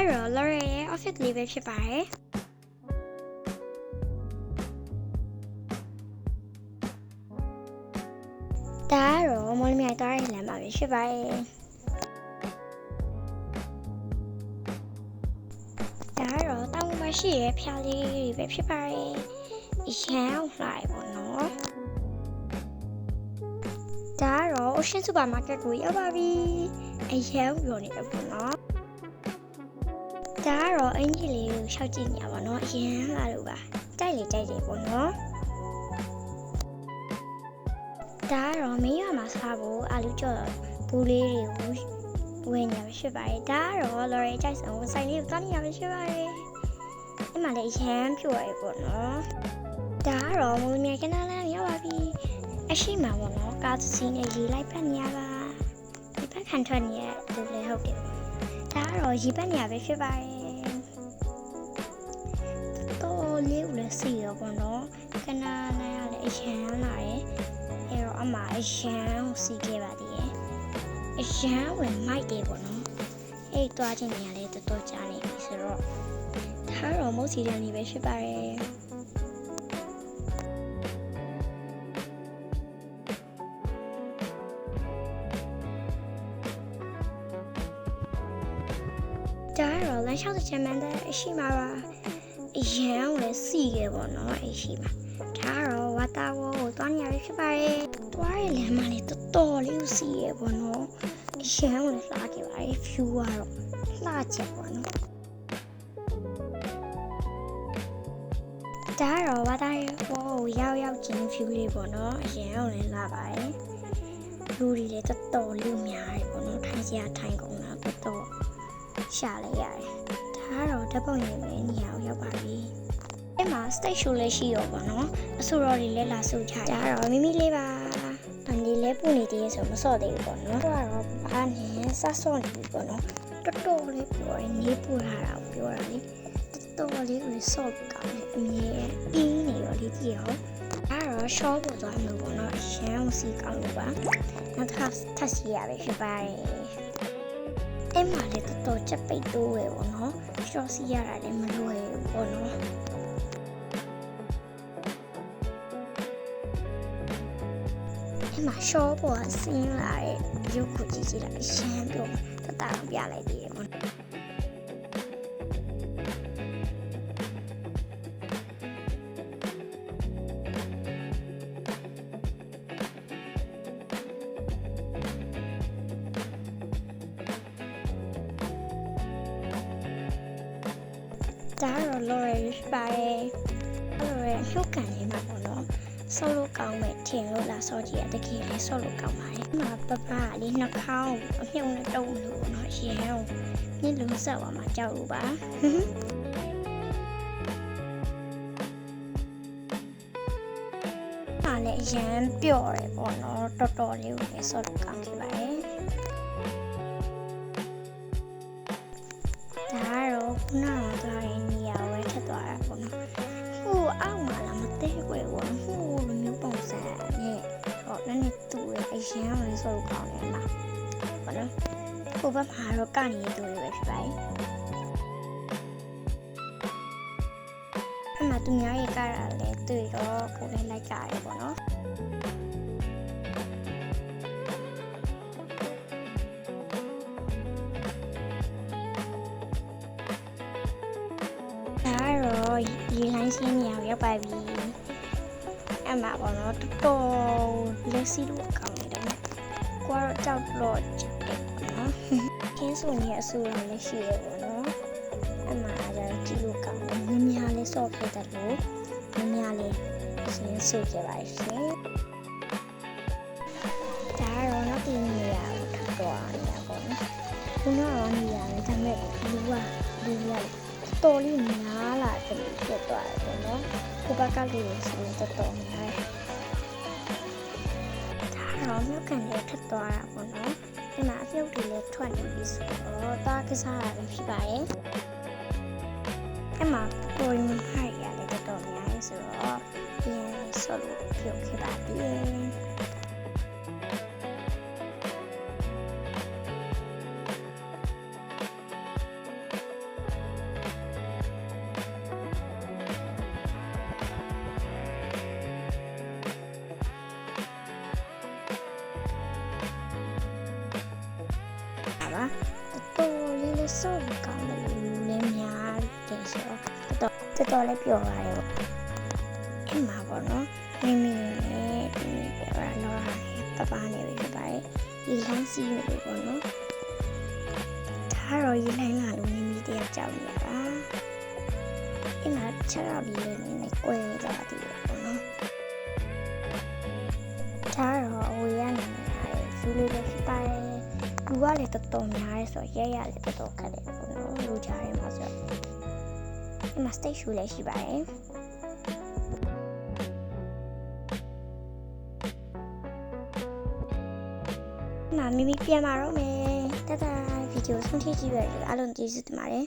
ရောလော်ရရဲ့ office လေးပဲဖြစ်ပါတယ်ဒါကတော့မော်လမြိုင်သွားတဲ့လမ်းမှာပဲဖြစ်ပါတယ်ဒါကတော့တောင်ပေါ်မှာရှိရဲ့ဖျားလေးတွေပဲဖြစ်ပါတယ်အရန်လှရပေါ့နော်ဒါကတော့ Ocean Supermarket ကိုရောက်ပါပြီအရန်ပြောနေတယ်ပေါ့နော်ဒါကတော့အင်ဂျီလေးကိုရှောက်ကြည့်နေရပါတော့အရန်လာလို့ပါတိုက်လေတိုက်တယ်ပေါ့နော်ဒါကတော့မင်းရမှာစားဖို့အာလူကြော်ဘူးလေးတွေကိုဝယ်နေရဖြစ်ပါတယ်ဒါကတော့လော်ရီကြိုက်ဆောင်ဆိုင်လေးကိုတောင်းနေရဖြစ်ပါတယ်ဒီမှာလည်းအရန်ပြိုရပေါ့နော်ဒါကတော့မုံမြိုင်ကနားလမ်းရောက်ပါပြီအရှိမပေါ့နော်ကားစီးနဲ့ရေလိုက်ပတ်နေရပါဒီဘက်ခံထွက်နေရလို့လည်းဟုတ်တယ်ဒါကတော့ရေပတ်နေရပဲဖြစ်ပါတယ်တော်လေးကိုလည်းစီရောပေါ့နော်ကနားလမ်းရလည်းအရန်လာတယ်အဲ့တော့အမအရန်စီခဲ့ပါသေးတယ်အရန်ဝင်မိုက်တယ်ပေါ့နော်အဲ့တွားခြင်းနေရလဲတော်တော်ကြားနေပြီဆိုတော့ဒါတော့မုတ်စီတန်းလေးပဲဖြစ်ပါတယ်ဒါတော့လမ်းလျှောက်တဲ့ချမ်းမန်းတဲ့အရှိမှာပါအရန်ဝင်စီခဲ့ပေါ့နော်အရှိမှာဒါတော့ဝါတာဝကိုတွားနေရပြီဖြစ်ပါတယ်တွားရလမ်းမှာလေတော်တော်လေးကိုစီခဲ့ပေါ့နော်အရန်ဝင်လှခဲ့ပါတယ် view ကတော့လှချက်ပေါ့နော်ဒါတော့ဝါတာရဲ့ဟိုရောက်ချင်း view လေးပေါ့နော်အရန်ဝင်လှပါတယ်လူတွေလည်းတော်တော်လေးများတယ်ပေါ့နော်ထိုင်စရာထိုင်ကုန်တာတော်တော်ရှာလိုက်ရတယ်ဒါကတော့ဓာတ်ပုံရိုက်မယ့်နေရာကိုရောက်ပါပြီအဲ့မှာ stage show လေးရှိရောပေါ့နော်အဆိုတော်တွေလည်းလာဆိုကြဒါကတော့မိမိလေးပါအန်ဒီလည်းပူနေသေးဆိုမစော့သေးဘူးပေါ့နော်သူကတော့ဘာနဲ့စဆော့နေပြီပေါ့နော်တော်တော်လေးပြောရင်နေပူလာတာကိုပြောတာလေတော်တော်လေးကိုစော့ကောင်းတယ်အမြဲအင်းနေရောလေးကြည့်ရောဒါကတော့ short ပေါ်သွားမှာပေါ့နော်အရန်စီကောင်းလို့ပါနောက်ထပ်စီရပဲဖြစ်ပါတယ်အဲ့မှာလည်းတော်တော်ချက်ပိတ်တိုးရယ်ပေါ့နော် short စီရတာလည်းမလွယ်ဘူးပေါ့နော်အဲ့မှာ short ပေါ်ဆင်းလာတဲ့ရုပ်ကိုကြည့်ကြည့်လိုက်အရန်ပြောတတအောင်ပြလိုက်သေးတယ်ပေါ့ဒါတော့ လော်ရယ်ပါတယ်အဲ့လိုရလှုပ်ကန်နေမှာပေါ့နော်ဆော့လို့ကောင်းမဲ့ထင်လို့လာဆော့ကြည့်ရတကယ်လည်းဆော့လို့ကောင်းပါတယ်ဒီမှာပပလေးနှာခေါင်းအမြုံနဲ့တုံးလို့နော်ရေအောင်ညစ်လုံးဆက်သွားမှာကြောက်လို့ပါအားလည်းအရန်ပျော့တယ်ပေါ့နော်တော်တော်လေးကိုလည်းဆော့လို့ကောင်းခဲ့ပါတယ်ဒါတော့ခုနကသွားရင်နေရာဝဲထက်သွားတာပေါ့နော်ဟိုအောက်မှာလာမတဲခွဲပေါ့ဟိုလိုမျိုးပုံစံနဲ့ဟောလည်းတူရဲ့အရန်ဝင်ဆော့လို့ကောင်းတယ်မှာပေါ့နော်ဟိုဘက်မှာတော့ကနေတူတွေပဲဖြစ်ပါတယ်အမှသူများရဲ့ကားရလဲတွေ့တော့ကိုလည်းလိုက်ကြရတယ်ပေါ့နော်ရေလိုင်းစင်းနေရာရောက်ပါပြီအမှပေါ့နော်တော်တော်လက်စီလို့ကောင်းနေတယ်ကိုကတော့ကြောက်လို့ချက်တယ်ပေါ့နော်ခင်းစုံနေအဆူရလည်းရှိရပေါ့နော်အမှအရာကြည့်လို့ကောင်းတယ်မြင်းများလေးဆော့ခဲ့တယ်လို့မြင်းများလေးအရင်ဆုပ်ခဲ့ပါရှင်ဒါတော့နောက်ဒီနေရာကိုထပ်သွားနေတာပေါ့နော်ခုနကနေရာလည်းဒါမဲ့လူရတော်လေးများလာတယ်ဖြစ်သွားတယ်ပေါ့နော်ကိုဘကလေးဆိုရင်တော်တော်များတယ်ဒါတော့မြုပ်ကန်လေးထပ်သွားတာပေါ့နော်ဒီမှာအပြုတ်တွေလည်းထွက်နေပြီဆိုတော့တားကစားတာပဲဖြစ်ပါတယ်အဲ့မှာကိုရင်ဖိုက်ရလည်းတော်တော်များတယ်ဆိုတော့ပြန်ဆော့လို့ပြုတ်ခဲ့ပါပြီ စောကောင်းတယ်လည်းများတယ်ဆိုတော့တော်လေးပြောပါတယ်ပေါ့အမှပေါ့နော်မိမိနဲ့ဒီပြောရတော့ပပနေပြီဖြစ်ပါတယ်ဒီလမ်းစီးနေပြီပေါ့နော်ဒါတော့ရေလိုင်းလာလို့မိမိတယောက်ကြောက်နေရတာအမှချက်တော့ဒီလေးနဲ့ကွဲသွားတယ်ပေါ့နော်ဒါတော့အဝေးရနေရတယ်ဇူးလေးပဲဖြစ်ပါတယ်လူကလည်းတော်တော်များရဲဆိုရဲရလည်းတော်တော်ခက်တယ်ပေါ့နော်လူကြားထဲမှာဆိုအမှ stage show လည်းရှိပါတယ်မိမိပြန်လာတော့မယ်တတဗီဒီယိုဆုံးထိကြည့်ရအားလုံးကျေးဇူးတင်ပါတယ်